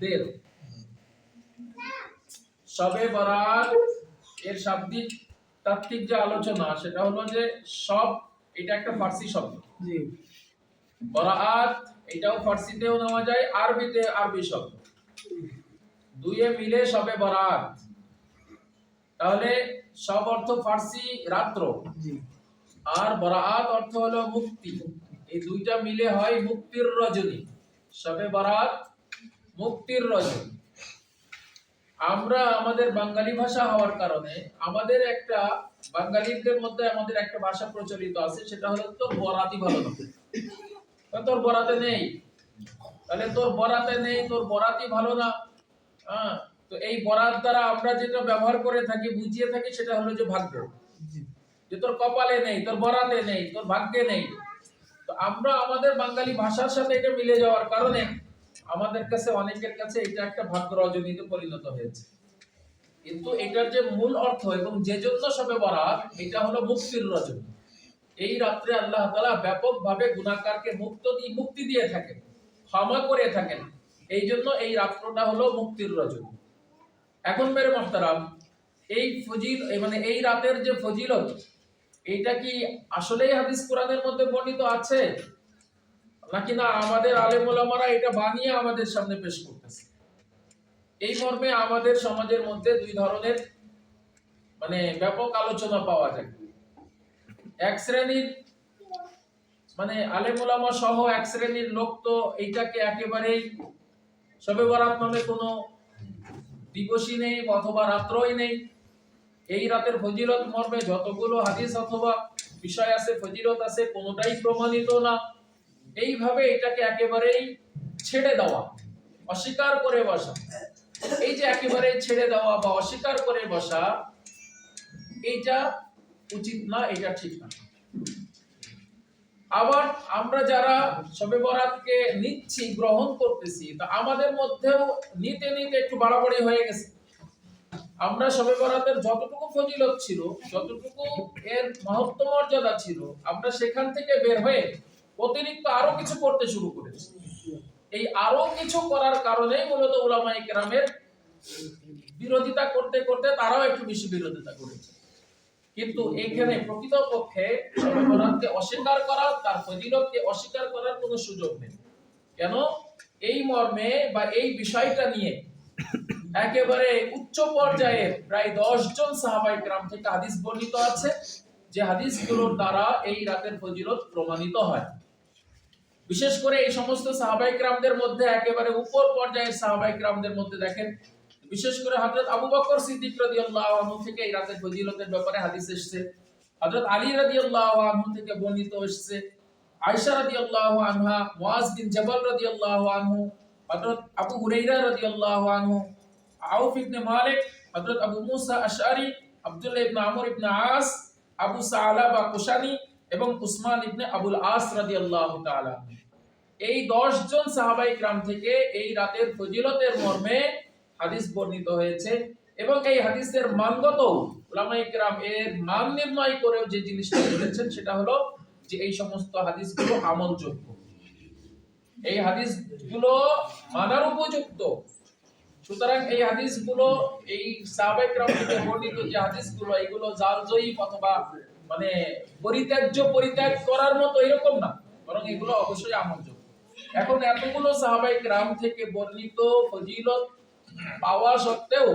দের শবে বরাত এর শাব্দিক তাত্ত্বিক যে আলোচনা সেটা হলো যে সব এটা একটা ফার্সি শব্দ। জি। বরাত এটাও ফার্সিতেও নেওয়া যায়, আরবিতে আরবি শব্দ, দুইয়ে মিলে শবে বরাত। তাহলে সব অর্থ ফার্সি রাত্র, জি। আর বরাত অর্থ হলো মুক্তি। এই দুইটা মিলে হয় মুক্তির রজনী। শবে বরাত মুক্তির রজনী। আমরা আমাদের বাঙালি ভাষা হওয়ার কারণে আমাদের একটা বাঙালিদের মধ্যে আমাদের একটা ভাষা প্রচলিত আছে, সেটা হলো তোর বরাতি ভালো না, তোর বরাতে নেই, তাহলে তোর বরাতে নেই, তোর বরাতি ভালো না। হ্যাঁ, তো এই বরাত দ্বারা আমরা যেটা ব্যবহার করে থাকি, বুঝিয়ে থাকি, সেটা হলো যে ভাগ্য, যে তোর কপালে নেই, তোর বরাতে নেই, তোর ভাগ্যে নেই। তো আমরা আমাদের বাঙালি ভাষার সাথে এটা মিলে যাওয়ার কারণে আমাদের কাছে, অনেকের কাছে এটা একটা ভাগ্য রজনীতে পরিণত হয়েছে। কিন্তু এটার যে মূল অর্থ এবং যে জন্য শবে বরাত, এটা হলো মুক্তির রজনী। এই রাত্রে আল্লাহ তাআলা ব্যাপকভাবে গুনাহগারকে মুক্তি দিয়ে থাকেন, ক্ষমা করে থাকেন। এই জন্য এই রাত্রটা হলো মুক্তির রজনী। এখন মেরে মুহতারাম, এই মানে এই রাতের যে ফজিলত, এইটা কি আসলেই হাদিস কোরআনের মধ্যে বর্ণিত আছে, নাকি না আমাদের আলেম ওলামারা এটা বানিয়ে আমাদের সামনে পেশ করতেছে? এই মর্মে আমাদের সমাজের মধ্যে দুই ধরনের মানে ব্যাপক আলোচনা পাওয়া যায়। এক শ্রেণীর মানে আলেম ওলামা সহ এক শ্রেণীর লোক তো এইটাকে একেবারেই শবে বরাত নামে কোনো দিবসই নেই অথবা রাত্রই নেই, এই রাতের ফজিলত মর্মে যতগুলো হাদিস অথবা বিষয় আছে, ফজিলত আছে, কোনোটাই প্রমাণিত না। এইভাবে এটাকে একেবারেই ছেড়ে দেওয়া, অস্বীকার করে বসা, এই যে একেবারে ছেড়ে দেওয়া বা অস্বীকার করে বসা, এইটা উচিত না, এটা ঠিক না। আবার আমরা যারা শবে বরাতকে নিচ্ছি, গ্রহণ করতেছি, তা আমাদের মধ্যেও নিতে নিতে একটু বাড়াবাড়ি হয়ে গেছে। আমরা শবে বরাতের যতটুকু ফজিলত ছিল, যতটুকু এর মহত্ব মর্যাদা ছিল, আমরা সেখান থেকে বের হয়ে অতিরিক্ত আরো কিছু করতে শুরু করেছি। এই আরো কিছু করার কারণেই মূলত উলামায়ে কেরামের বিরোধিতা করতে করতে তারাও একটু বেশি বিরোধিতা করেছে। কিন্তু এখানে প্রকৃতপক্ষে শবে বরাতকে অস্বীকার করা, তার ফজিলতকে অস্বীকার করার কোনো সুযোগ নেই। কেন? এই মর্মে বা এই বিষয়টা নিয়ে একেবারে উচ্চ পর্যায়ে প্রায় 10 জন সাহাবায়ে কেরাম থেকে হাদিস বর্ণিত আছে, যে হাদিসগুলোর দ্বারা এই রাতের ফজিলত প্রমাণিত হয়। বিশেষ করে এই সমস্ত সাহাবায়ে কেরামদের মধ্যে একেবারে উপর পর্যায়ের সাহাবায়ে কেরামদের মধ্যে দেখেন, বিশেষ করে হযরত আবু বকর সিদ্দিক রাদিয়াল্লাহু আনহু থেকে এই রাতের ফজিলতের ব্যাপারে হাদিস এসেছে, হযরত আলী রাদিয়াল্লাহু আনহু থেকে বর্ণিত এসেছে, আয়েশা রাদিয়াল্লাহু আনহা, মুআজ বিন জাবাল রাদিয়াল্লাহু আনহু, হযরত আবু হুরায়রা রাদিয়াল্লাহু আনহু, আউফ ইবনে মালিক, হযরত আবু মুসা আশআরী, আব্দুল্লাহ ইবনে আমর ইবনে আস, আবু সালাবা কুশানি এবং উসমান ইবনে আবুল আস রাদিয়াল্লাহু তাআলা। এই 10 জন সাহাবায়ে কেরাম থেকে এই রাতের ফজিলতের মর্মে হাদিস বর্ণিত হয়েছে, এবং এই হাদিসের মানগত উলামায়ে কেরাম এর মান নির্ণয় করেও যে জিনিসটা বলেছেন, সেটা হলো যে এই সমস্ত হাদিসগুলো আমলযোগ্য, এই হাদিসগুলো মানার উপযুক্ত। সুতরাং এই হাদিসগুলো, এই সাহাবায়ে কেরাম থেকে বর্ণিত যে হাদিসগুলো, এগুলো জাল জয়ীফ অথবা মানে পরিত্যাগ করার মতো এরকম না, বরং এগুলো অবশ্যই আমলযোগ্য। এখন এতগুলো সাহাবায়ে কেরাম থেকে বর্ণিত ফজিলত পাওয়া সত্ত্বেও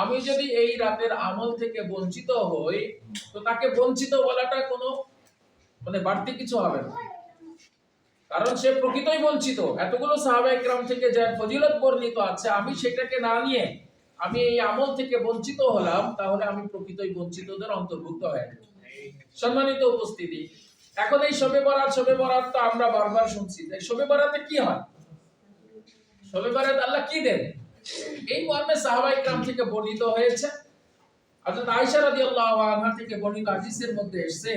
আমি যদি এই রাতের আমল থেকে বঞ্চিত হই, তো তাকে বঞ্চিত বলাটা কোনো মানে বাড়তি কিছু হবে না, কারণ সে প্রকৃতই বঞ্চিত। এতগুলো সাহাবায়ে কেরাম থেকে যে ফজিলত বর্ণিত আছে, আমি সেটাকে না নিয়ে আমি এই আমল থেকে বঞ্চিত হলাম, তাহলে আমি প্রকৃতই বঞ্চিতদের অন্তর্ভুক্ত হয়ে যাব। সম্মানিত উপস্থিতি, এখন এই শবে বরাত তো আমরা বারবার শুনছি, তাই শবে বরাতে কি হয়, শবে বরাত আল্লাহ কি দেন, এই মর্মে সাহাবায়ে কেরাম থেকে বর্ণিত হয়েছে। হযরত আয়েশা রাদিয়াল্লাহু আনহা থেকে বর্ণিত হাদিসের মধ্যে এসেছে,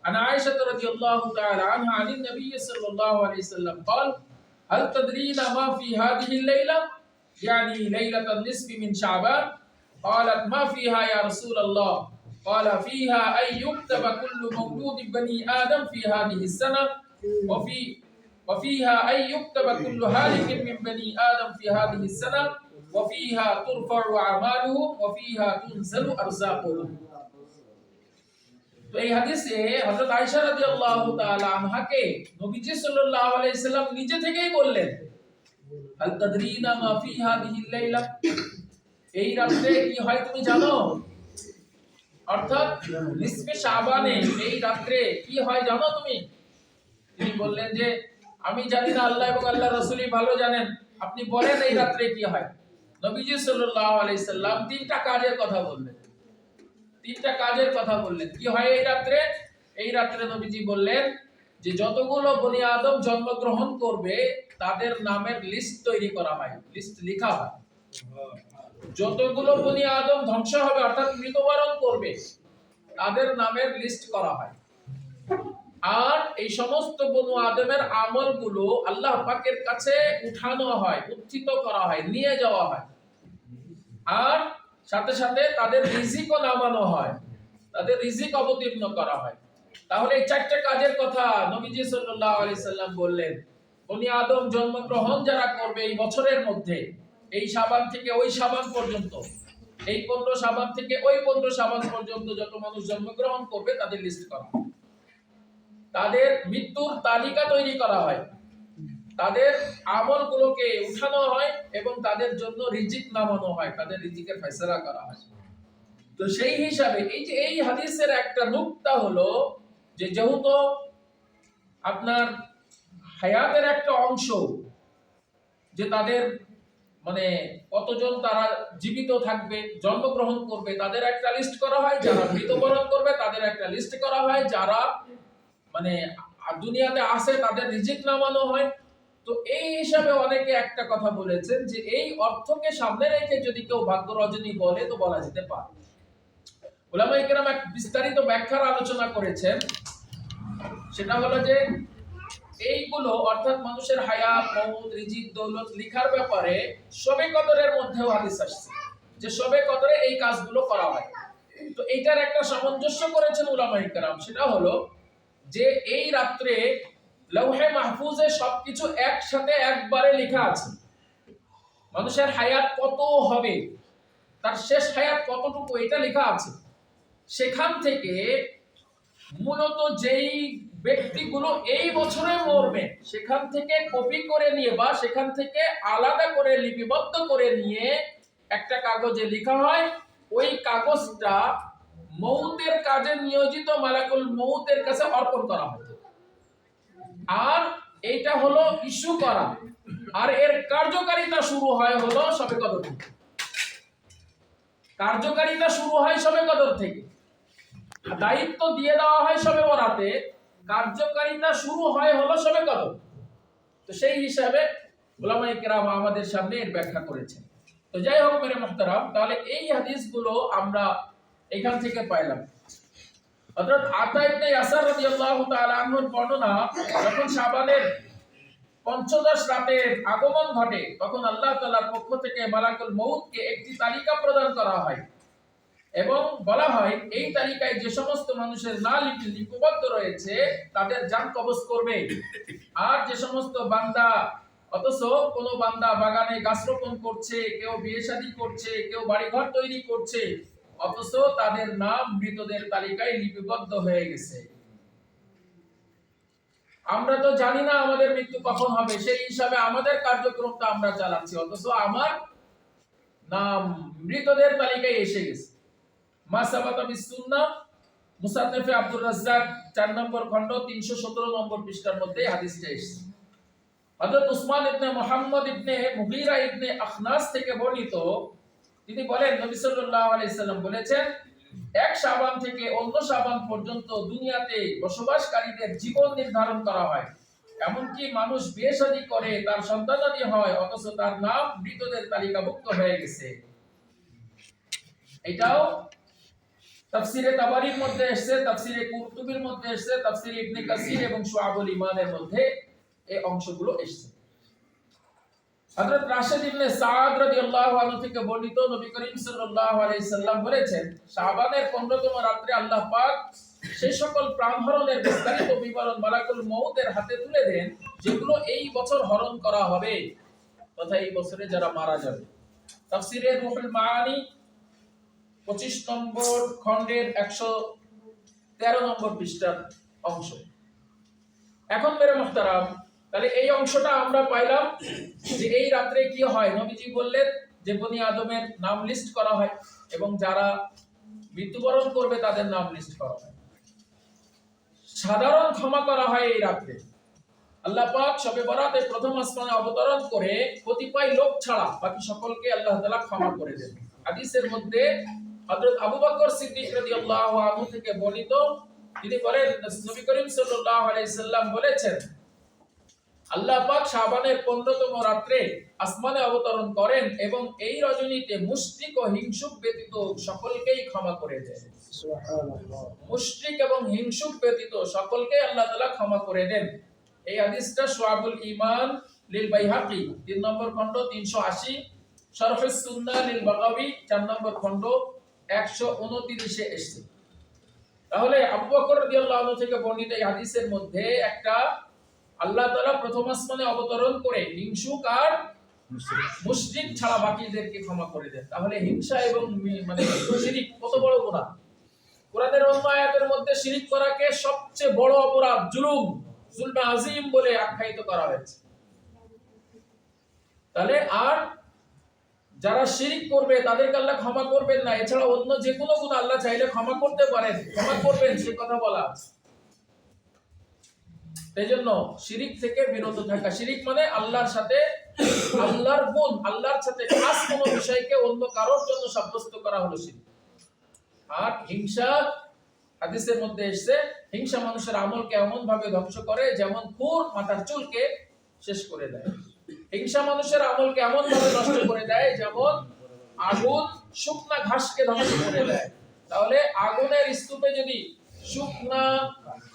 আনা আয়েশা রাদিয়াল্লাহু তাআলা আনহা আনিন নবী সাল্লাল্লাহু আলাইহি সাল্লাম قال هل تدرين ما في هذه الليلة يعني ليلة النصف من شعبان قالت ما فيها يا رسول الله قال فيها أن يكتب كل مولود بني آدم في هذه السنة وفيها أن يكتب كل هالك من بني آدم في هذه السنة وفيها ترفع أعمالهم وفيها تنزل أرزاقهم। তো এই হাদিসে হযরত আয়েশা রাদিয়াল্লাহু তাআলা আনহাকে নবীজি সাল্লাল্লাহু আলাইহি সাল্লাম নিজে থেকেই বললেন, হাল তাদরিনা মা ফি হাদিহিল লাইলা, এই রাতে কি হয় তুমি জানো? অর্থাৎ নিসফে শাবানে এই রাতে কি হয় জানো তুমি? তিনি বললেন যে আমি জানি না, আল্লাহ এবং আল্লাহর রাসূলই ভালো জানেন, আপনি বলেন এই রাতে কি হয়। নবীজি সাল্লাল্লাহু আলাইহি সাল্লাম তিনটা কাজের কথা বললেন। তিনটা কাজের কথা বললেন। কি হয় এই রাতে? এই রাতে নবীজি বললেন যে যতগুলো বনি আদম জন্মগ্রহণ করবে তাদের নামের লিস্ট তৈরি করা হয়, লিস্ট লেখা হয়। যতগুলো বনি আদম ধ্বংস হবে অর্থাৎ মৃত্যুবরণ করবে তাদের নামের লিস্ট করা হয়। আর এই সমস্ত বনু আদমের আমলগুলো আল্লাহ পাকের কাছে উঠানো হয়, উত্থিত করা হয়, নিয়ে যাওয়া হয়। আর সাথে সাথে তাদের রিজিকও নামানো হয়, তাদের রিজিক অবতীর্ণ করা হয়। তাহলে এই চারটি কাজের কথা নবীজি সাল্লাল্লাহু আলাইহি সাল্লাম বললেন। বনি আদম জন্মগ্রহণ যারা করবে এই বছরের মধ্যে, এই শাবান থেকে ওই শাবান পর্যন্ত, এই 15 শাবান থেকে ওই 15 শাবান পর্যন্ত যত মানুষ জন্মগ্রহণ করবে তাদের লিস্ট করা হয়, তাদের মৃত্যুর তালিকা তৈরি করা হয়, তাদের আমলগুলোকে উঠানো হয় এবং তাদের জন্য রিজিক নামানো হয়, তাদের রিজিকের ফয়সালা করা হয়। তো সেই হিসাবে এই যে এই হাদিসের একটা নুকতা হলো যে যেহেতু আপনার হায়াতের একটা অংশ, যে তাদের মানে কতজন তারা জীবিত থাকবে, জন্মগ্রহণ করবে তাদের একটা লিস্ট করা হয়, যারা মৃত্যুবরণ করবে তাদের একটা লিস্ট করা হয়, যারা মানে দুনিয়াতে আসে তাদের রিজিক নামানো হয়। তো এই হিসাবে অনেকে একটা কথা বলেছেন যে এই অর্থকে সামনে রেখে যদি কেউ ভাগ্য রজনী বলে তো বলা যেতে পারে। উলামায়ে কেরাম এক বিস্তারিত ব্যাখ্যার আলোচনা করেছেন, সেটা হলো যে এইগুলো অর্থাৎ মানুষের হায়াত, মওত, রিজিক, দৌলত লেখার ব্যাপারে শবে কদরের মধ্যেও হাদিস আসছে যে শবে কদরে এই কাজগুলো করা হয়। তো এইটার একটা সামঞ্জস্য করেছেন উলামায়ে কেরাম, সেটা হলো যে এই রাত্রে লৌহে মাহফুজে সবকিছু একসাথে একবারে লেখা আছে। মানুষের হায়াত কত হবে, তার শেষ হায়াত কতটুকু, এটা লেখা আছে। সেখান থেকে মূলত যেই ব্যক্তিগুলো এই বছরে মরবে সেখান থেকে কপি করে নিয়ে বা সেখান থেকে আলাদা করে লিপিবদ্ধ করে নিয়ে একটা কাগজে লেখা হয়। ওই কাগজটা মৌতের কাজে নিয়োজিত মালাকুল মৌতের কাছে অর্পণ করা হয়। আর এইটা হলো ইস্যু করা, আর এর কার্যকারিতা শুরু হয় হলো শবে কদর থেকে। কার্যকারিতা শুরু হয় শবে কদর থেকে, দায়িত্ব দিয়ে দেওয়া হয় শবে বরাতে, কার্যকারিতা শুরু হয় হলো শবে কদর। তো সেই হিসাবে উলামায়ে কেরাম আমাদের সামনে এর ব্যাখ্যা করেছেন। তো যাই হোক মেরে মুহতারাম, তাহলে এই হাদিসগুলো আমরা এখান থেকে পাইলাম। হযরত আতা ইবনে ইয়াসার রাদিয়াল্লাহু তাআলা আনহুর বর্ণনা, যখন শাবানের পঞ্চদশ রাতের আগমন ঘটে তখন আল্লাহ তাআলার পক্ষ থেকে মালাকুল মউতকে একটি তালিকা প্রদান করা হয় এবং বলা হয় এই তালিকায় যে সমস্ত মানুষের নাম লিপিবদ্ধ রয়েছে তাদের জান কবজ করবে। আর যে সমস্ত বান্দা, অথচ কোন বান্দা বাগানে গাছ রোপণ করছে, কেউ বিয়ে শাদী করছে, কেউ বাড়িঘর তৈরি করছে, অথচ তাদের নাম মৃতদের তালিকায় লিপিবদ্ধ হয়ে গেছে। আমরা তো জানি না আমাদের মৃত্যু কখন হবে, সেই হিসাবে আমাদের কার্যক্রমটা আমরা চালাচ্ছি, অথচ আমার নাম মৃতদের তালিকায় এসে গেছে। মাসাবাতা বিসুন্নাহ মুসান্নাফে আব্দুর রাজ্জাক 4 নম্বর খণ্ড 317 নম্বর পৃষ্ঠার মধ্যে হাদিসটা এসেছে। হযরত উসমান ইবনে মুহাম্মদ ইবনে মুগীরা ইবনে আখনাস থেকে বর্ণিত, তিনি বলেন নবী সাল্লাল্লাহু আলাইহি সাল্লাম বলেছেন, এক শাবান থেকে অন্য শাবান পর্যন্ত দুনিয়াতে বসবাসকারীদের জীবন নির্ধারণ করা হয়। এমনকি মানুষ বিয়ে শাদী করে, তার সন্তানাদি হয়, অথচ তার নাম মৃতদের তালিকাভুক্ত হয়ে গেছে। এটাও তাফসিরে তাবারির মধ্যে এসেছে, তাফসিরে কুরতুবির মধ্যে এসেছে, তাফসিরে ইবনে কাসির এবং শুআবুল ঈমানের মধ্যে এই অংশগুলো এসেছে। হযরত রাশিদ ইবনে সাদ রাদিয়াল্লাহু আনহু থেকে বর্ণিত, নবী করিম সাল্লাল্লাহু আলাইহি সাল্লাম বলেছেন, শাবানের 15তম রাত্রে আল্লাহ পাক সেই সকল প্রাণহরণের বিস্তারিত বিবরণ মালাকুল মউতের হাতে তুলে দেন যেগুলো এই বছর হরণ করা হবে তথা এই বছরে যারা মারা যাবে। তাফসীরে রুহুল মাআনি 25 নম্বর খণ্ডের 113 নম্বর পৃষ্ঠার অংশ। এখন মেরে মুহতারাম, তাহলে এই অংশটা আমরা পাইলাম যে এই রাত্রে কি হয়। নবীজি বললেন যে বনি আদমের নাম লিস্ট করা হয় এবং যারা মৃত্যুবরণ করবে তাদের নাম লিস্ট করা হয়, সাধারণ ক্ষমা করা হয় এই রাত্রে। আল্লাহ পাক শবে বরাতে প্রথম আসমানে অবতরণ করে কতিপয় লোক ছাড়া বাকি সকলকে আল্লাহ তাআলা ক্ষমা করে দেন। হাদিসের মধ্যে হযরত আবু বকর সিদ্দিক রাদিয়াল্লাহু আনহু থেকে বর্ণিত, তিনি বলেন নবী করিম সাল্লাল্লাহু আলাইহি সাল্লাম বলেছেন, আল্লাহ পাক শাবানের 15তম রাত্রে আসমানে অবতরণ করেন এবং এই রজনীতে মুশরিক ও হিংসুক ব্যতীত সকলকেই ক্ষমা করে দেন। সুবহানাল্লাহ। মুশরিক এবং হিংসুক ব্যতীত সকলকেই আল্লাহ তাআলা ক্ষমা করে দেন। এই হাদিসটা শুআবুল ঈমান লিল বাইহাকি 3 নম্বর খণ্ড 380, শরহুস সুন্নাহ লিল বাগাবী 4 নম্বর খণ্ড 129 এ এসেছে। তাহলে আবু বকর রাদিয়াল্লাহু আনহু থেকে বর্ণিত এই হাদিসের মধ্যে একটা, আল্লাহ তাআলা প্রথম আসমানে অবতরণ করে হিংসুক আর মুশরিক ছাড়া বাকিদেরকে ক্ষমা করে দেন। তাহলে হিংসা এবং মানে শিরক কত বড় গুনাহ। কোরআনের অন্য আয়াতের মধ্যে শিরক করাকে সবচেয়ে বড় অপরাধ, জুলমে আযীম বলে আখ্যায়িত করা হয়েছে। তাহলে আর যারা শিরক করবে তাদেরকে আল্লাহ ক্ষমা করবেন না, এছাড়া অন্য যে কোনো গুনাহ আল্লাহ চাইলে ক্ষমা করতে পারেন, ক্ষমা করবেন সে কথা বলা আছে। এইজন্য শিরক থেকে বিরত থাকা। শিরক মানে আল্লাহর সাথে আল্লাহর গুণ, আল্লাহর সাথে খাস কোনো বিষয়কে অন্য কারোর জন্য সাব্যস্ত করা হলো শিরক। আর হিংসা, হাদিসের মধ্যে এসেছে, হিংসা মানুষের আমলকে এমন ভাবে ধ্বংস করে যেমন খুর মাথার চুলকে শেষ করে দেয়। হিংসা মানুষের আমলকে এমন ভাবে নষ্ট করে দেয় যেমন আগুন শুকনা ঘাসকে ধ্বংস করে দেয়। তাহলে আগুনের স্তূপে যদি শুকনা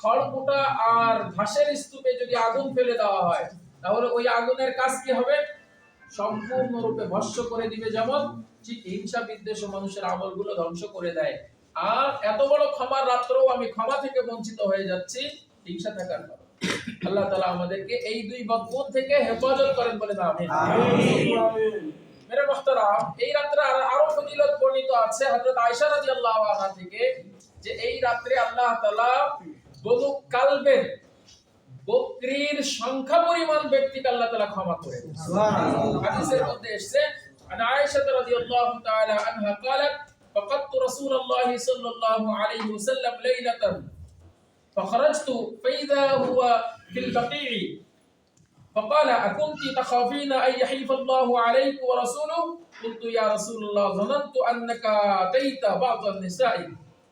খড়কুটা আর ঘাসের স্তূপে যদি আগুন ফেলে দেওয়া হয় তাহলে ওই আগুনের কাজ কি হবে? সম্পূর্ণরূপে ভস্ম করে দিবে। যেমন ঠিক হিংসা বিদ্বেষ মানুষের আমলগুলো ধ্বংস করে দেয়। আর এত বড় ক্ষমার রাত্রেও আমি ক্ষমা থেকে বঞ্চিত হয়ে যাচ্ছি হিংসা থাকার কারণে। আল্লাহ তাআলা আমাদেরকে এই দুই বদগুণ থেকে হেফাজত করেন বলে আমিন। মেরে মুহতারাম, এই রাত্রে আরো ফজিলত বর্ণিত আছে হযরত আয়েশা রাদিয়াল্লাহু আনহা থেকে, যে এই রাত্রে আল্লাহ তাআলা বনু কালবের বকরির সংখ্যা পরিমাণ ব্যক্তিকে আল্লাহ তাআলা ক্ষমা করে দেন। সুবহানাল্লাহ। হাদিসের মধ্যে এসেছে, আনা আয়েশা রাদিয়াল্লাহু তাআলা আনহা قالت فقدت رسول الله صلى الله عليه وسلم ليلة فخرجت فإذا هو في البقيع فقال أكنت تخافين أن يحيف الله عليك ورسوله؟ قلت يا رسول الله ظننت أنك أتيت بعض النساء.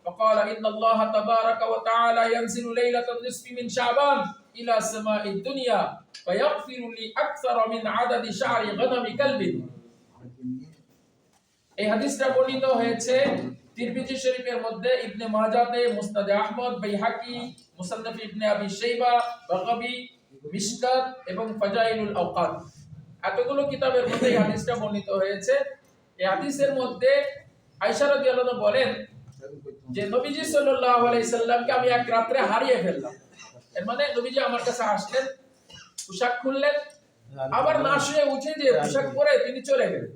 فقال إن الله تبارك وتعالى ينزل ليلة النصف من شعبان إلى سماء الدنيا فيغفر لي أكثر من عدد شعر غنم كلب. এই হাদিসটা বর্ণিত হয়েছে তিরমিজি শরীফের মধ্যে, ইবনে মাজাতে, মুসনাদে আহমদ, বাইহাকি, মুসান্নাফ ইবনে আবি শাইবা, বাগাবী, মিশকাত এবং ফাজাইলুল আওকাত, এতগুলো কিতাবের মধ্যে এই হাদিসটা বর্ণিত হয়েছে। এই হাদিসের মধ্যে আয়েশা রাদিয়াল্লাহু আনহা বলেন যে নবীজি সাল্লাল্লাহু আলাইহি সাল্লামকে আমি এক রাত্রে হারিয়ে ফেললাম। এর মানে নবীজি আমার কাছে আসলেন, পোশাক খুললেন, আবার না শুয়ে উঠে যে পোশাক পরে তিনি চলে গেলেন।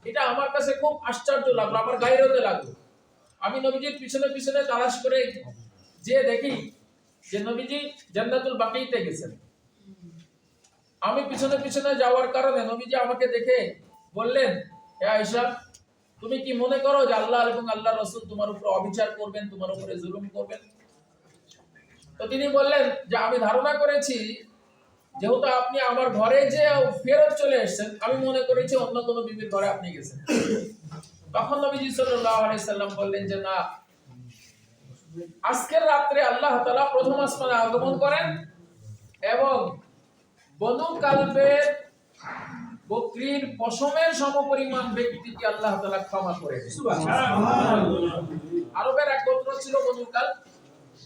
এটা আমার কাছে খুব আশ্চর্য লাগলো, আমার গায়ে হতে লাগলো। আমি নবীজির পিছনে পিছনে তালাশ করে যে দেখি যে নবীজি জান্নাতুল বাকিতে গেছেন। আমি পিছনে পিছনে যাওয়ার কারণে নবীজি আমাকে দেখে বললেন, হে আয়েশা, তুমি কি মনে করো যে আল্লাহ এবং আল্লাহর রাসূল তোমার উপর অবিচার করবেন, তোমার উপরে জুলুম করবেন? তো তিনি বললেন যে আমি ধারণা করেছি যেহেতু আপনি আমার ঘরে যে ফেরত চলে এসেছেন, আমি মনে করেছি অন্য কোনো বিবির ঘরে আপনি গেছেন। তখন নবীজি সাল্লাল্লাহু আলাইহি সাল্লাম বললেন যে না, আজকের রাত্রে আল্লাহ তাআলা প্রথম আসমানে আগমন করেন এবং বনু কালবের বকরির পশমের সমপরিমাণ ব্যক্তিকে আল্লাহ তাআলা ক্ষমা করে দেন। সুবহানাল্লাহ। আরবের এক গোত্র ছিল বনু কালব,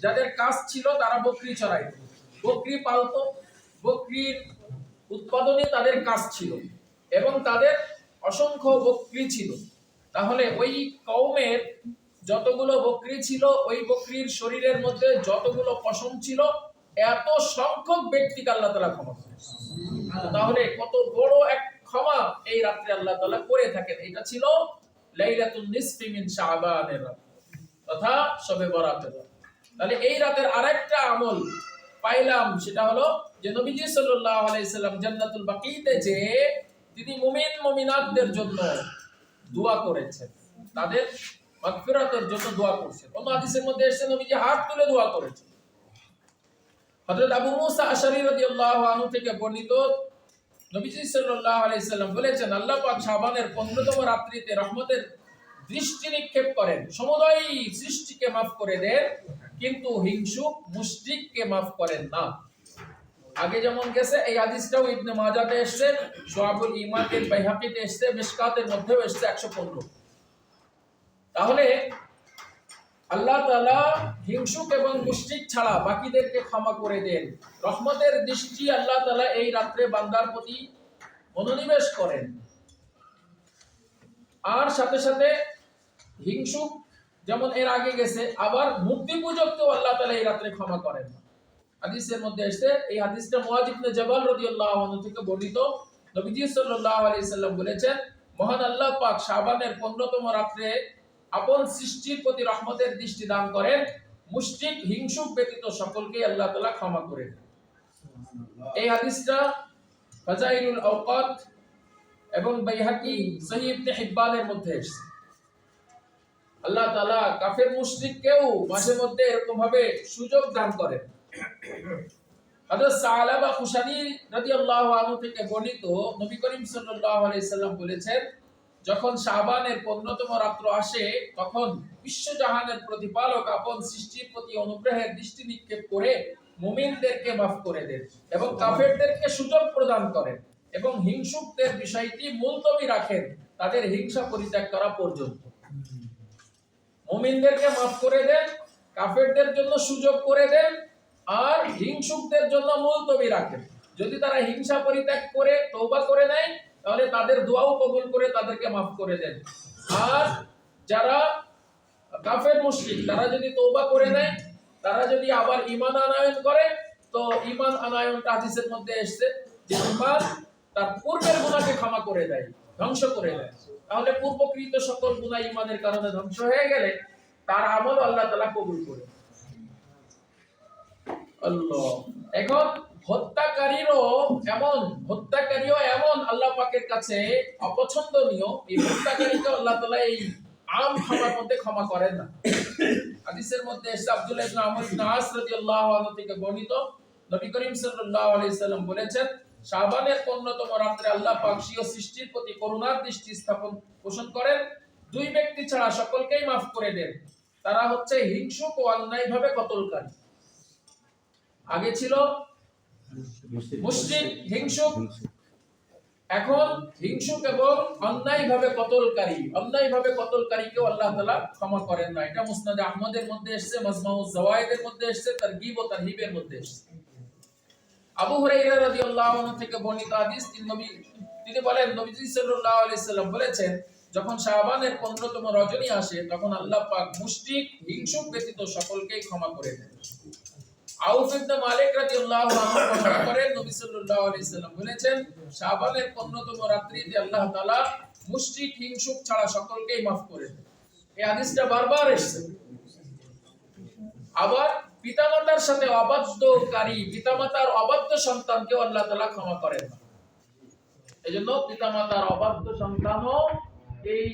যাদের কাজ ছিল তারা বকরি চড়াইত, বকরি পালতো, বকরির উৎপাদনে তাদের কাজ ছিল। এবং তাদের অসংখ্য বকরি ছিল। তাহলে ওই কওমের যতগুলো বকরি ছিল, ওই বকরির শরীরের মধ্যে যতগুলো পশম ছিল, এত সংখ্যক ব্যক্তিকে আল্লাহ তাআলা ক্ষমা করেছেন। তাহলে কত বড় এক ক্ষমা এই রাত্রে আল্লাহ তাআলা করে থাকেন। এটা ছিল লাইলাতুন নিসফি মিন শাবানের রাত তথা শবে বরাতের রাত। তাহলে এই রাতের আরেকটা আমল পাইলাম, সেটা হলো যে নবীজি সাল্লাল্লাহু আলাইহি সাল্লাম জান্নাতুল বাকিতে যে তিনি মুমিন মুমিনাতদের জন্য দোয়া করেছেন, তাদের মাগফিরাতের জন্য দোয়া করেছেন। অন্য হাদিসের মধ্যে এসেছে নবীজি হাত তুলে দোয়া করেছেন। হযরত আবু মুসা আশআরী রাদিয়াল্লাহু আনহু থেকে বর্ণিত, নবীজি সাল্লাল্লাহু আলাইহি সাল্লাম বলেছেন, আল্লাহ পাক শাবানের 15তম রাত্রিতে রহমতের দৃষ্টি নিক্ষেপ করেন, সমুদয় সৃষ্টিকে maaf করে দেন, কিন্তু হিংসুক মুশরিককে maaf করেন না। আগে যেমন গেছে, এই হাদিসটাও ইবনে মাজাতে এসেছে, শুআবুল ঈমানের বাইহাকিতে এসেছে, মিশকাতের মধ্যেও এসেছে 115। তাহলে আল্লাহ তাআলা হিংসুক এবং মুশরিক ছাড়া বাকিদেরকে ক্ষমা করে দেন। রহমতের দৃষ্টি আল্লাহ তাআলা এই রাত্রে বান্দার প্রতি মনোনিবেশ করেন। আর সাথে সাথে হিংসুক যেমন এর আগে গেছে, আবার মূর্তি পূজককেও আল্লাহ তাআলা এই রাত্রে ক্ষমা করেন না। হাদিসের মধ্যে এসেছে, এই হাদিসটা মুআয ইবনে জাবাল রাদিয়াল্লাহু আনহু থেকে বর্ণিত, নবীজি সাল্লাল্লাহু আলাইহি সাল্লাম বলেছেন, মহান আল্লাহ পাক শাবানের 15তম রাত্রে আপন সৃষ্টির প্রতি রহমতের দৃষ্টি দান করেন, মুশরিক হিংসুক ব্যতীত সকলকে আল্লাহ তাআলা ক্ষমা করে দেন। এই হাদিসটা ফাজাইলুল আওকাত এবং বাইহাকি সহিহ ইবনে হিব্বানের মধ্যে এসেছে। আল্লাহ তাআলা কাফের মুশরিককেও মাঝে মধ্যে এরকম ভাবে সুযোগ দান করেন। হযরত সালাবা খুশানী রাদিয়াল্লাহু আনহু থেকে বর্ণিত, নবী করিম সাল্লাল্লাহু আলাইহি সাল্লাম বলেছেন, যখন শাবানের 15তম রাত্র আসে, তখন বিশ্বজাহানের প্রতিপালক আপন সৃষ্টির প্রতি অনুগ্রহের দৃষ্টি নিক্ষেপ করে মুমিনদেরকে মাফ করে দেন এবং কাফেরদেরকে সুযোগ প্রদান করেন এবং হিংসুকদের বিষয়টি মুলতবি রাখেন তাদের হিংসা পরিত্যাগ করা পর্যন্ত। মুমিনদেরকে মাফ করে দেন, কাফেরদের জন্য সুযোগ করে দেন, আর হিংসুকদের জন্য মুলতবি রাখেন। যদি তারা হিংসা পরিত্যাগ করে তওবা করে নেয়, তাহলে তাদের দোয়াও কবুল করে তাদেরকে মাফ করে দেন। আর যারা কাফের মুশরিক, তারা যদি তওবা করে নেয়, তারা যদি আবার ঈমান আনয়ন করে, তো ঈমান আনয়নটা হাদিসের মধ্যে এসেছে যে ঈমান তার পূর্বের গুনাহকে ক্ষমা করে দেয়, ধ্বংস করে দেয়। তাহলে পূর্বকৃত সকল গুনাহ ঈমানের কারণে ধ্বংস হয়ে গেলে তার আমল আল্লাহ তাআলা কবুল করে। আল্লাহ, এখন হত্যাকারীও এমন আল্লাহ পাকের কাছে অপছন্দনীয়, এই হত্যাকারীকে আল্লাহ তাআলা এই আম ক্ষমার মধ্যে ক্ষমা করেন না। হাদিসের মধ্যে এসেছে, আব্দুল্লাহ ইবনে আমর ইবনে আস রাদিয়াল্লাহু আনহু থেকে বর্ণিত, নবী করিম সাল্লাল্লাহু আলাইহি সাল্লাম বলেছেন, শাবানের 15তম রাত্রে আল্লাহ পাক স্বীয় সৃষ্টির প্রতি করুণার দৃষ্টি স্থাপন পোষণ করেন, দুই ব্যক্তি ছাড়া সকলকেই মাফ করে দেন। তারা হচ্ছে হিংসুক ও অন্যায়ভাবে কতলকারী। আগে ছিল মুশরিক, হিংসুক, এখন হিংসুক এবং অন্যায়ভাবে কতলকারীকেও আল্লাহ তাআলা ক্ষমা করেন না। এটা মুসনাদ আহমদের মধ্যে এসেছে, মাজমাউজ যাওয়ায়েদের মধ্যে এসেছে, তারগীব ও তারহিবের মধ্যে এসেছে। আবু হুরায়রা রাদিয়াল্লাহু আনহু থেকে বর্ণিত হাদিস, তিনি বলেন, নবীজি সাল্লাল্লাহু আলাইহি সাল্লাম বলেছেন, যখন শাবানের 15তম রজনী আসে, তখন আল্লাহ পাক মুশরিক হিংসুক ব্যতীত সকলকেই ক্ষমা করে দেন। আউফ ইবনে মালিক রাদিয়াল্লাহু আনহু বর্ণনা করেন, নবী সাল্লাল্লাহু আলাইহি সাল্লাম বলেছেন, শাবানের 15তম রাত্রিতে আল্লাহ তাআলা মুশরিক হিংসুক ছাড়া সকলকেই maaf করে দেন। এই হাদিসটা বারবার এসেছে। আবার পিতামাতার সাথে অবাধ্যকারী, পিতামাতার অবাধ্য সন্তানকেও আল্লাহ তাআলা ক্ষমা করেন না। এজন্য পিতামাতার অবাধ্য সন্তানও এই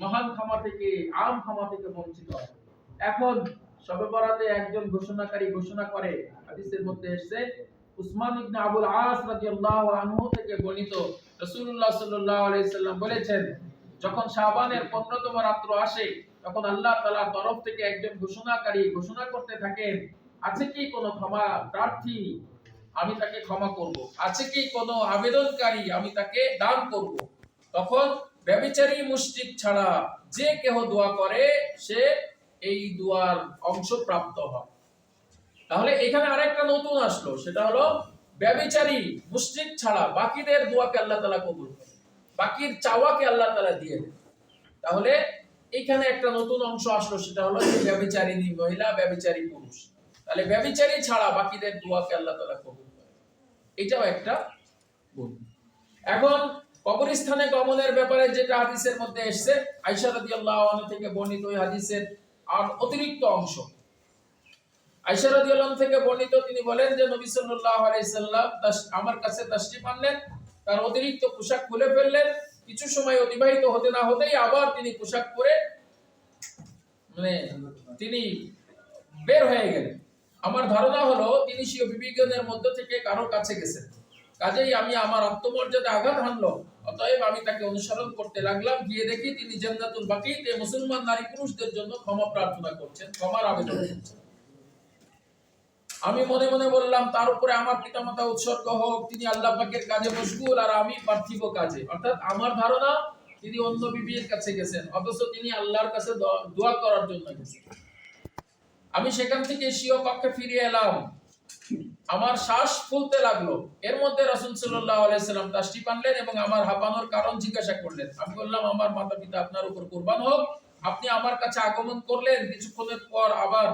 মহান ক্ষমা থেকে, আম ক্ষমা থেকে বঞ্চিত হয়। এখন শবে বরাতে একজন ঘোষণাকারী ঘোষণা করে, হাদিসের মধ্যে এসেছে, উসমান ইবনে আবুল আস রাদিয়াল্লাহু আনহু থেকে বর্ণিত, রাসূলুল্লাহ সাল্লাল্লাহু আলাইহি সাল্লাম বলেছেন, যখন শাবানের 15তম রাত্র আসে, তখন আল্লাহ তাআলার তরফ থেকে একজন ঘোষণাকারী ঘোষণা করতে থাকেন, আছে কি কোনো ক্ষমা প্রার্থী, আমি তাকে ক্ষমা করব, আছে কি কোনো আবেদনকারী, আমি তাকে দান করব। তখন ব্যভিচারী মুশরিক ছাড়া যে কেহ দোয়া করে, সে এই দুয়ার অংশ প্রাপ্ত হয়। তাহলে এখানে আরেকটা নতুন আসলো, সেটা হলো ব্যভিচারী মুশরিক ছাড়া বাকিদের দোয়াকে আল্লাহ তাআলা কবুল করেন। বাকির চাওয়াকে আল্লাহ তাআলা দিয়ে দেন। তাহলে এখানে একটা নতুন অংশ আসলো, সেটা হলো যে ব্যভিচারিণী মহিলা, ব্যভিচারী পুরুষ। তাহলে ব্যভিচারী ছাড়া বাকিদের দোয়াকে আল্লাহ তাআলা কবুল করেন, এটাও একটা গুণ। এখন কবরস্থানে গমনের ব্যাপারে যেটা হাদিসের মধ্যে এসেছে, আয়েশা রাদিয়াল্লাহু আনহা থেকে বর্ণিত ওই হাদিসের আর অতিরিক্ত অংশ। আয়েশা রাদিয়াল্লাহু আনহা থেকে বর্ণিত, তিনি বলেন যে নবী সাল্লাল্লাহু আলাইহি সাল্লাম আমার কাছে তাশরিফ আনলেন, তার অতিরিক্ত পোশাক খুলে ফেললেন। কিছু সময় অতিবাহিত হতে না হতেই আবার তিনি পোশাক পরে তিনি বের হয়ে গেলেন। আমার ধারণা হলো তিনি স্বীয় বিবেকজ্ঞানের মধ্য থেকে কারো কাছে গেছেন। কাজেই আমি আমার আত্মমর্যাদা আঘাত হানলো, অতএব আমি তাকে অনুসরণ করতে লাগলাম। গিয়ে দেখি তিনি জান্নাতুল বাকিতে মুসলমান নারী পুরুষদের জন্য ক্ষমা প্রার্থনা করছেন, ক্ষমার আবেদন করছেন। আমি মনে মনে বললাম, তার উপরে আমার পিতামাতা উৎসর্গ হোক, তিনি আল্লাহ পাকের কাজে মশগুল আর আমি পার্থিব কাজে। অর্থাৎ আমার ধারণা তিনি অন্য বিবির কাছে গেছেন, অথচ তিনি আল্লাহর কাছে দোয়া করার জন্য গেছেন। আমি সেখান থেকে স্বীয় কক্ষে ফিরে এলাম, আমার শ্বাস ফুলতে লাগলো। এর মধ্যে রাসূল সাল্লাল্লাহু আলাইহি সাল্লাম তাশরিফ আনলেন এবং আমার হাঁপানোর কারণ জিজ্ঞাসা করলেন। আমি বললাম, আমার মাতা পিতা আপনার উপর কুরবান হোক, আপনি আমার কাছে আগমন করলেন, কিছুক্ষণের পর আবার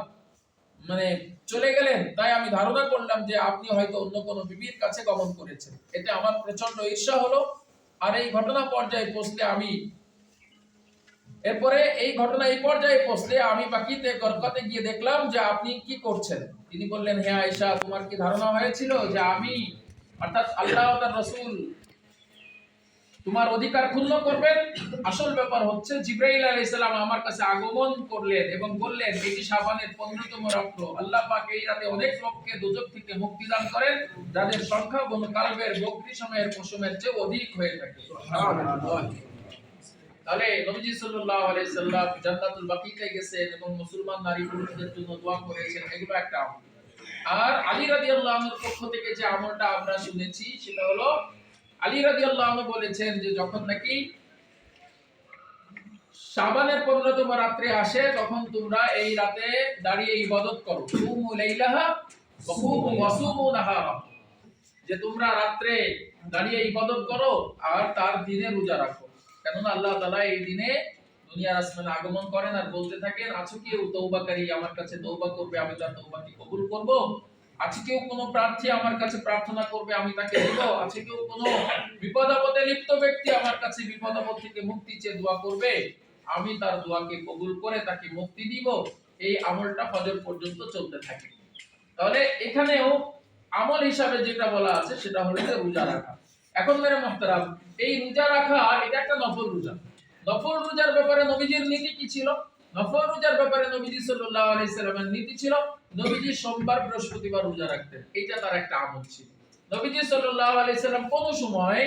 চলে গেলেন, তাই আমি ধারণা করলাম যে আপনি হয়তো অন্য কোনো বিবির কাছে গমন করেছেন। এতে আমার প্রচন্ড ঈর্ষা হলো। আর এই ঘটনা পর্যায়ে পৌঁছলে এই পর্যায়ে পৌঁছলে আমি বাকিতে গরকাতে গিয়ে দেখলাম যে আপনি কি করছেন। তিনি বললেন, হে আয়েশা, তোমার কি ধারণা হয়েছিল যে আমি অর্থাৎ আল্লাহ ও তার রাসূল তোমার অধিকার ক্ষুণ্ণ করবেন? আসল ব্যাপার হচ্ছে জিবরাইল আলাইহিস সালাম আমার কাছে আগমন করলেন এবং বললেন, এটি শাবানের 15তম রাত্র। আল্লাহ পাক এই রাতে অনেক লোককে দোজখ থেকে মুক্তি দান করেন, যাদের সংখ্যা বনু কালবের বকরী সময়ের পশমের চেয়ে অধিক হয়ে থাকে। সুবহানাল্লাহ। তাহলে নবীজি সাল্লাল্লাহু আলাইহি সাল্লাম জান্নাতুল বাকিতে গেছেন এবং মুসলমান নারী পুরুষদের জন্য দোয়া করেছেন, এগুলো একটা আমল। আর আলী রাদিয়াল্লাহু আনহুর পক্ষ থেকে যে আমলটা আমরা শুনেছি, সেটা হলো আলী রাদিয়াল্লাহু আনহু বলেছেন যে যখন নাকি শাবানের 15তম রাত্রে আসে, তখন তোমরা এই রাতে দাঁড়িয়ে ইবাদত করো। কুমু লাইলাহা ওয়া কুমু ওয়াসুমু নাহারা, যে তোমরা রাত্রে দাঁড়িয়ে ইবাদত করো আর তার দিনে রোজা রাখো। কেননা আল্লাহ তাআলা এই দিনে দুনিয়ার আসমানে আগমন করেন আর বলতে থাকেন, আছো কেউ তওবাকারী, আমার কাছে তওবা করবে, আমি তার তওবাকে কবুল করব। আছে কেউ কোনো প্রার্থী আমার কাছে প্রার্থনা করবে, আমি তাকে দেব। আছে কেউ কোনো বিপদ আপদে লিপ্ত ব্যক্তি আমার কাছে বিপদ আপদ থেকে মুক্তি চেয়ে দোয়া করবে, আমি তার দোয়াকে কবুল করে তাকে মুক্তি দিব। এই আমলটা ফজর পর্যন্ত চলতে থাকে। তাহলে এখানেও আমল হিসাবে যেটা বলা আছে সেটা হলো যে রোজা রাখা। এখন মেরে মুহতারাম, এই রোজা রাখা এটা একটা নফল রোজা। নফল রোজার ব্যাপারে নবীজির নীতি কি ছিল? নফল রোজার ব্যাপারে নবীজি সাল্লাল্লাহু আলাইহি সাল্লামের নীতি ছিল, নবীজি সোমবার বৃহস্পতিবার রোজা রাখতেন, এটা তার একটা আমল ছিল। নবীজি সাল্লাল্লাহু আলাইহি সাল্লাম কোন সময়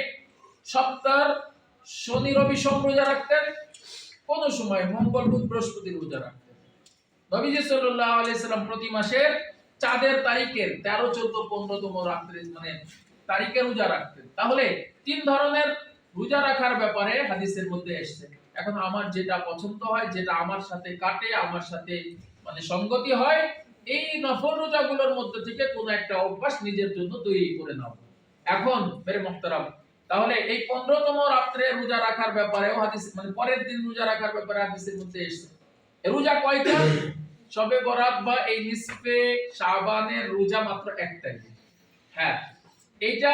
সপ্তাহের শনি রবি সোম রোজা রাখতেন, কোন সময় মঙ্গল বুধ বৃহস্পতি রোজা রাখতেন। নবীজি সাল্লাল্লাহু আলাইহি সাল্লাম প্রতি মাসের চাঁদের তারিখের 13, 14, 15তম রাত্রে তারিখে রোজা রাখতেন। তাহলে তিন ধরনের রোজা রাখার ব্যাপারে হাদিসের মধ্যে এসেছে। এখন আমার যেটা পছন্দ হয়, যেটা আমার সাথে কাটে, আমার সাথে সঙ্গতি হয়, এই নফল রোজাগুলোর মধ্যে থেকে কোন একটা অভ্যাস নিজের জন্য তৈরি করে নাও। এখন মেরে মুহতারাম, তাহলে এই 15তম রাত্রে রোজা রাখার ব্যাপারেও হাদিস পরের দিন রোজা রাখার ব্যাপারে হাদিসের মধ্যে এসেছে। রোজা কয়টা? শবে বরাত বা এই নিসফে শাবানের রোজা মাত্র একটাই। হ্যাঁ, এটা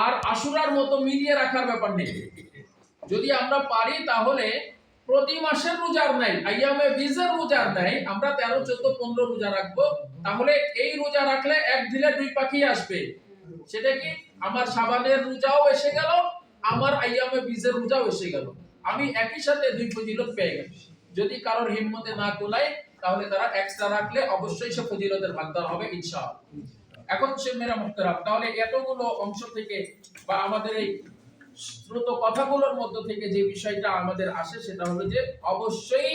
আর আশুরার মতো মিলিয়ে রাখার ব্যাপার নেই। যদি আমরা পারি তাহলে প্রতি মাসের রোজার নাই, আইয়ামে বীজের রোজার নাই, আমরা 13, 14, 15 রোজা রাখবো। তাহলে এই রোজা রাখলে এক ঢিলে দুই পাখি আসবে। সেটা কি? আমার শাবানের রোজাও এসে গেল, আমার আইয়ামে বীজের রোজাও এসে গেল। আমি একই সাথে দুই ফজিলত পেয়ে গেলাম। যদি কারোর হিম্মতে না কুলায়, তাহলে তারা এক্সট্রা রাখলে অবশ্যই সে ফজিলতের ভাগদার হবে ইনশাআল্লাহ। এখন সে মেরা মুহতারাম, তাহলে এতগুলো অংশ থেকে বা আমাদের এই শ্রুত কথাগুলোর মধ্য থেকে যে বিষয়টা আমাদের আসে, সেটা হলো যে অবশ্যই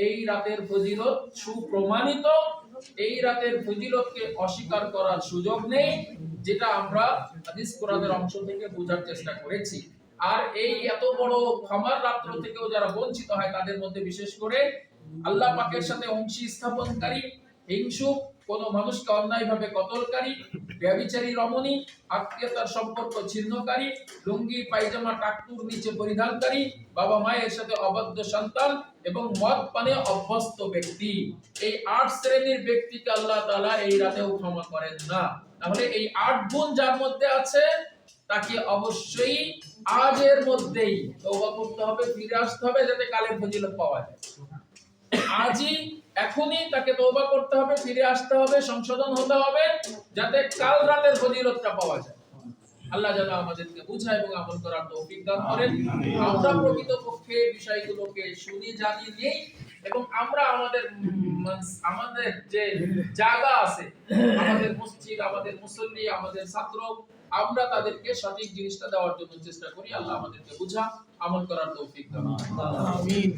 এই রাতের ফজিলত সুপ্রমাণিত। এই রাতের ফজিলতকে অস্বীকার করার সুযোগ নেই, যেটা আমরা হাদিস কোরআনের অংশ থেকে বোঝার চেষ্টা করেছি। আর এই এত বড় ক্ষমার রাত্র থেকেও যারা বঞ্চিত হয়, তাদের মধ্যে বিশেষ করে আল্লাহ পাকের সাথে অংশী স্থাপনকারী, হিংসুক, কোন মানুষকে অন্যায়ভাবে কতলকারী, ব্যভিচারী রমণী, আত্মীয়তার সম্পর্ক ছিন্নকারী, লুঙ্গি পায়জামা টাকটুর নিচে পরিধানকারী, বাবা মায়ের সাথে অবাধ্য সন্তান এবং মদ পানে অভ্যস্ত ব্যক্তি, এই ৮ শ্রেণীর ব্যক্তিকে আল্লাহ তাআলা এই রাতেও ক্ষমা করেন না। তাহলে এই ৮ গুণ যার মধ্যে আছে তাকে অবশ্যই আজের মধ্যেই তওবা করতে হবে, ফিরে আসতে হবে, যাতে কালের ফজিলত পাওয়া যায়। আজই এখনই তাকে তওবা করতে হবে, ফিরে আসতে হবে, সংশোধন হতে হবে, যাতে কাল রাতের ফজিলতটা পাওয়া যায়। আল্লাহ যেন আমাদেরকে বুঝায় এবং আমল করার তৌফিক দান করেন। আমরা প্রকৃতপক্ষে বিষয়গুলোকে শুনি, জানি, নেই এবং আমরা আমাদের যে জায়গা আছে, আমাদের মসজিদ, আমাদের মুসল্লি, আমাদের ছাত্র, আমরা তাদেরকে সঠিক জিনিসটা দেওয়ার জন্য চেষ্টা করি। আল্লাহ আমাদেরকে বুঝা, আমল করার তৌফিক দান করুন। আমিন।